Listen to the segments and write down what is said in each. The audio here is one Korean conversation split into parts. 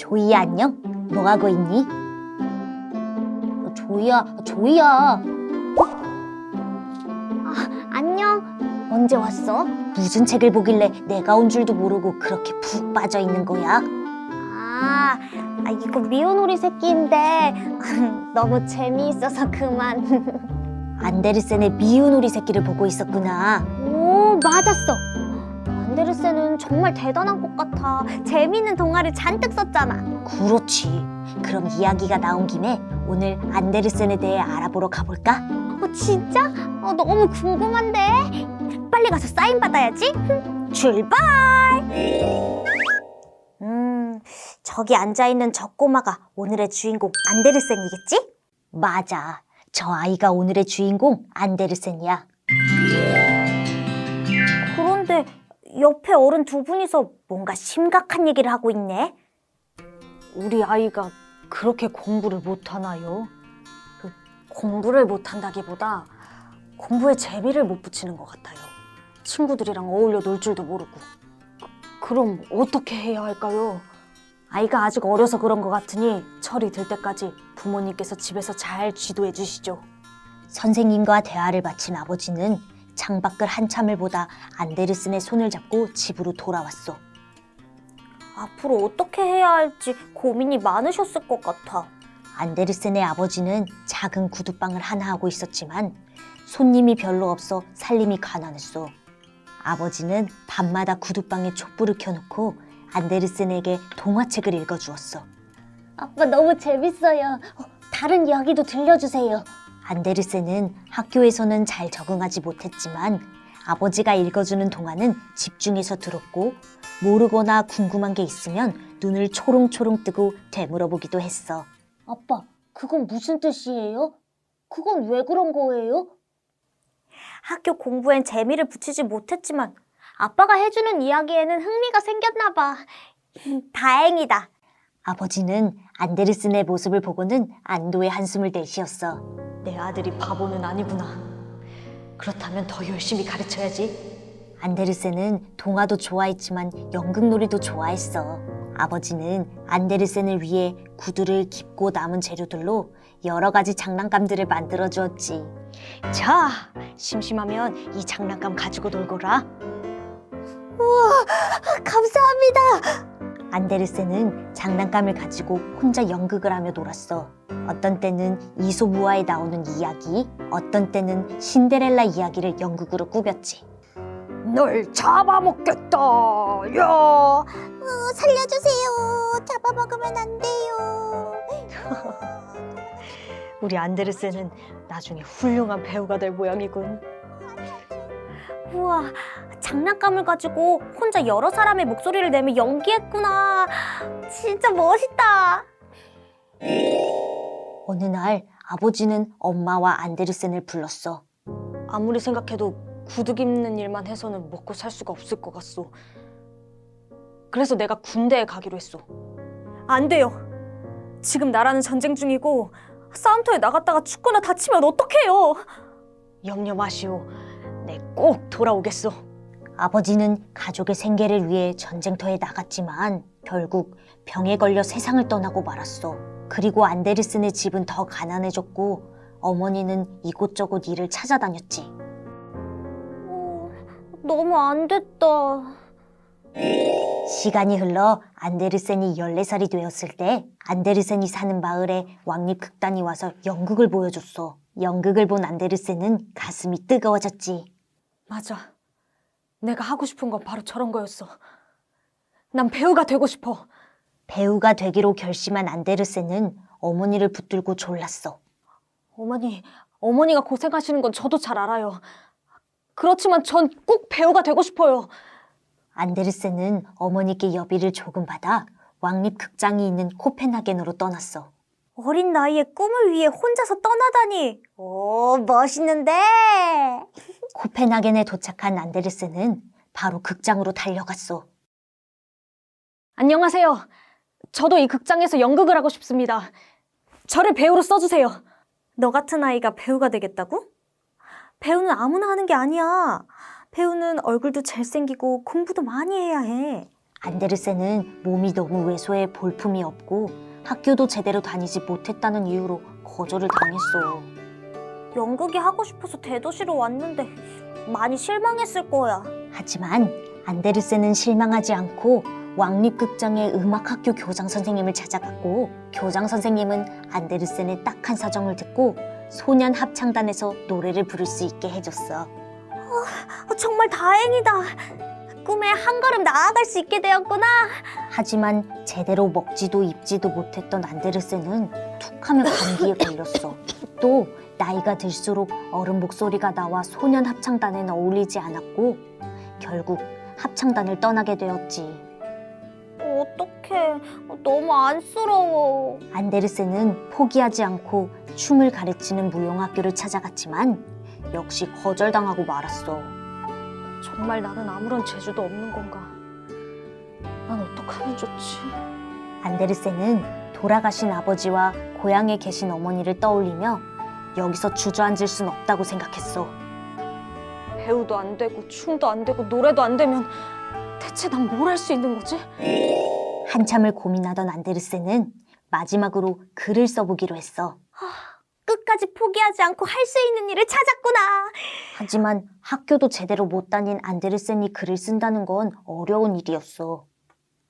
조이야, 안녕? 뭐 하고 있니? 조이야. 안녕. 언제 왔어? 무슨 책을 보길래 내가 온 줄도 모르고 그렇게 푹 빠져 있는 거야? 이거 미오노리 새끼인데 너무 재미있어서 그만. 안데르센의 미오노리 새끼를 보고 있었구나. 오, 맞았어. 안데르센은 정말 대단한 것 같아. 재미있는 동화를 잔뜩 썼잖아. 그렇지. 그럼 이야기가 나온 김에 오늘 안데르센에 대해 알아보러 가볼까? 진짜? 너무 궁금한데. 빨리 가서 사인 받아야지. 출발! 저기 앉아있는 저 꼬마가 오늘의 주인공 안데르센이겠지? 맞아. 저 아이가 오늘의 주인공 안데르센이야. 그런데 옆에 어른 두 분이서 뭔가 심각한 얘기를 하고 있네. 우리 아이가 그렇게 공부를 못하나요? 공부를 못한다기보다 공부에 재미를 못 붙이는 것 같아요. 친구들이랑 어울려 놀 줄도 모르고. 그럼 어떻게 해야 할까요? 아이가 아직 어려서 그런 것 같으니 철이 들 때까지 부모님께서 집에서 잘 지도해 주시죠. 선생님과 대화를 마친 아버지는 창밖을 한참을 보다 안데르센의 손을 잡고 집으로 돌아왔어. 앞으로 어떻게 해야 할지 고민이 많으셨을 것 같아. 안데르센의 아버지는 작은 구두방을 하나 하고 있었지만 손님이 별로 없어 살림이 가난했어. 아버지는 밤마다 구두방에 촛불을 켜놓고 안데르센에게 동화책을 읽어주었어. 아빠 너무 재밌어요. 다른 이야기도 들려주세요. 안데르센은 학교에서는 잘 적응하지 못했지만 아버지가 읽어주는 동화는 집중해서 들었고 모르거나 궁금한 게 있으면 눈을 초롱초롱 뜨고 되물어보기도 했어. 아빠, 그건 무슨 뜻이에요? 그건 왜 그런 거예요? 학교 공부엔 재미를 붙이지 못했지만 아빠가 해주는 이야기에는 흥미가 생겼나 봐. 다행이다. 아버지는 안데르센의 모습을 보고는 안도의 한숨을 내쉬었어. 내 아들이 바보는 아니구나. 그렇다면 더 열심히 가르쳐야지. 안데르센은 동화도 좋아했지만 연극놀이도 좋아했어. 아버지는 안데르센을 위해 구두를 깊고 남은 재료들로 여러 가지 장난감들을 만들어 주었지. 자, 심심하면 이 장난감 가지고 놀거라. 우와, 감사합니다. 안데르센은 장난감을 가지고 혼자 연극을 하며 놀았어. 어떤 때는 이솝우화에 나오는 이야기, 어떤 때는 신데렐라 이야기를 연극으로 꾸몄지. 널 잡아먹겠다, 야! 살려주세요. 잡아먹으면 안 돼요. 우리 안데르센은 나중에 훌륭한 배우가 될 모양이군. 우와, 장난감을 가지고 혼자 여러 사람의 목소리를 내며 연기했구나. 진짜 멋있다. 어느 날 아버지는 엄마와 안데르센을 불렀어. 아무리 생각해도 구두 깁는 일만 해서는 먹고 살 수가 없을 것 같소. 그래서 내가 군대에 가기로 했어. 안 돼요. 지금 나라는 전쟁 중이고 싸움터에 나갔다가 죽거나 다치면 어떡해요. 염려 마시오. 내 꼭 돌아오겠소. 아버지는 가족의 생계를 위해 전쟁터에 나갔지만 결국 병에 걸려 세상을 떠나고 말았어. 그리고 안데르센의 집은 더 가난해졌고 어머니는 이곳저곳 일을 찾아다녔지. 너무 안 됐다. 시간이 흘러 안데르센이 14살이 되었을 때 안데르센이 사는 마을에 왕립극단이 와서 연극을 보여줬어. 연극을 본 안데르센은 가슴이 뜨거워졌지. 맞아. 내가 하고 싶은 건 바로 저런 거였어. 난 배우가 되고 싶어. 배우가 되기로 결심한 안데르센은 어머니를 붙들고 졸랐어. 어머니가 고생하시는 건 저도 잘 알아요. 그렇지만 전 꼭 배우가 되고 싶어요. 안데르센은 어머니께 여비를 조금 받아 왕립극장이 있는 코펜하겐으로 떠났어. 어린 나이에 꿈을 위해 혼자서 떠나다니. 오, 멋있는데? 코펜하겐에 도착한 안데르센은 바로 극장으로 달려갔어. 안녕하세요. 저도 이 극장에서 연극을 하고 싶습니다. 저를 배우로 써주세요. 너 같은 아이가 배우가 되겠다고? 배우는 아무나 하는 게 아니야. 배우는 얼굴도 잘생기고 공부도 많이 해야 해. 안데르센은 몸이 너무 왜소해 볼품이 없고 학교도 제대로 다니지 못했다는 이유로 거절을 당했어. 연극이 하고 싶어서 대도시로 왔는데 많이 실망했을 거야. 하지만 안데르센은 실망하지 않고 왕립극장의 음악학교 교장 선생님을 찾아갔고, 교장 선생님은 안데르센의 딱한 사정을 듣고 소년 합창단에서 노래를 부를 수 있게 해줬어. 정말 다행이다. 꿈에 한 걸음 나아갈 수 있게 되었구나. 하지만 제대로 먹지도 입지도 못했던 안데르센은 툭하면 감기에 걸렸어. 또 나이가 들수록 어른 목소리가 나와 소년 합창단에는 어울리지 않았고 결국 합창단을 떠나게 되었지. 어떡해. 너무 안쓰러워. 안데르센은 포기하지 않고 춤을 가르치는 무용학교를 찾아갔지만 역시 거절당하고 말았어. 정말 나는 아무런 재주도 없는 건가? 난 어떡하면 좋지? 안데르센은 돌아가신 아버지와 고향에 계신 어머니를 떠올리며 여기서 주저앉을 순 없다고 생각했어. 배우도 안 되고 춤도 안 되고 노래도 안 되면 대체 난 뭘 할 수 있는 거지? 한참을 고민하던 안데르센은 마지막으로 글을 써보기로 했어. 끝까지 포기하지 않고 할 수 있는 일을 찾았구나. 하지만 학교도 제대로 못 다닌 안데르센이 글을 쓴다는 건 어려운 일이었어.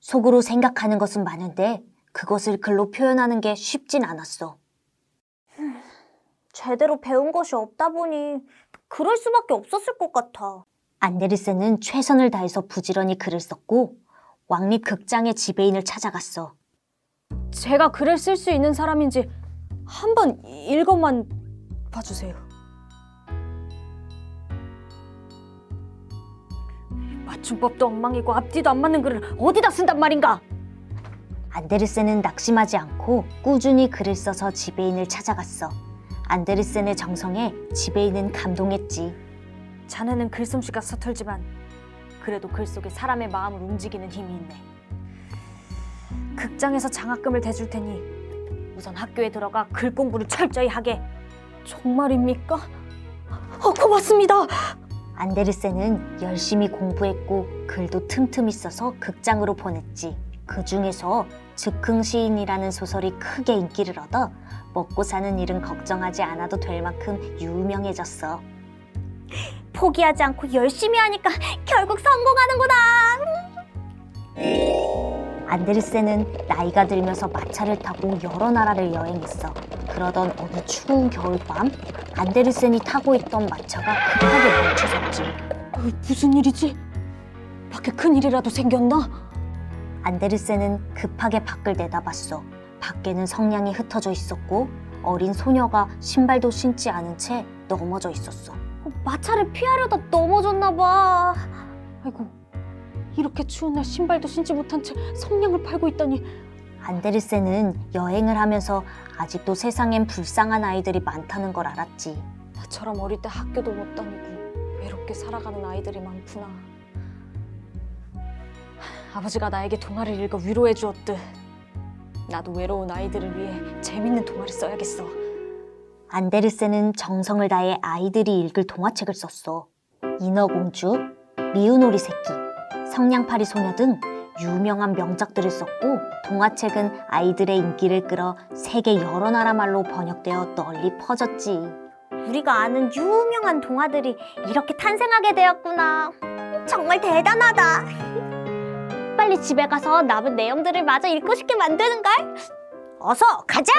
속으로 생각하는 것은 많은데 그것을 글로 표현하는 게 쉽진 않았어. 제대로 배운 것이 없다 보니 그럴 수밖에 없었을 것 같아. 안데르센은 최선을 다해서 부지런히 글을 썼고 왕립극장의 지배인을 찾아갔어. 제가 글을 쓸 수 있는 사람인지 한번 읽어만 봐주세요. 맞춤법도 엉망이고 앞뒤도 안 맞는 글을 어디다 쓴단 말인가? 안데르센은 낙심하지 않고 꾸준히 글을 써서 지배인을 찾아갔어. 안데르센의 정성에 지배인은 감동했지. 자네는 글솜씨가 서툴지만 그래도 글 속에 사람의 마음을 움직이는 힘이 있네. 극장에서 장학금을 대줄 테니 우선 학교에 들어가 글 공부를 철저히 하게. 정말입니까? 고맙습니다. 안데르센은 열심히 공부했고 글도 틈틈이 써서 극장으로 보냈지. 그 중에서 즉흥시인이라는 소설이 크게 인기를 얻어 먹고 사는 일은 걱정하지 않아도 될 만큼 유명해졌어. 포기하지 않고 열심히 하니까 결국 성공하는구나. 안데르센은 나이가 들면서 마차를 타고 여러 나라를 여행했어. 그러던 어느 추운 겨울밤, 안데르센이 타고 있던 마차가 급하게 멈춰섰지. 무슨 일이지? 밖에 큰일이라도 생겼나? 안데르센은 급하게 밖을 내다봤어. 밖에는 성냥이 흩어져 있었고 어린 소녀가 신발도 신지 않은 채 넘어져 있었어. 마차를 피하려다 넘어졌나 봐. 아이고, 이렇게 추운 날 신발도 신지 못한 채 성냥을 팔고 있다니. 안데르센은 여행을 하면서 아직도 세상엔 불쌍한 아이들이 많다는 걸 알았지. 나처럼 어릴 때 학교도 못 다니고 외롭게 살아가는 아이들이 많구나. 아버지가 나에게 동화를 읽어 위로해 주었듯 나도 외로운 아이들을 위해 재밌는 동화를 써야겠어. 안데르센은 정성을 다해 아이들이 읽을 동화책을 썼어. 인어공주, 미운 오리 새끼, 성냥팔이 소녀 등 유명한 명작들을 썼고 동화책은 아이들의 인기를 끌어 세계 여러 나라 말로 번역되어 널리 퍼졌지. 우리가 아는 유명한 동화들이 이렇게 탄생하게 되었구나. 정말 대단하다. 빨리 집에 가서 남은 내용들을 마저 읽고 싶게 만드는걸. 어서 가자!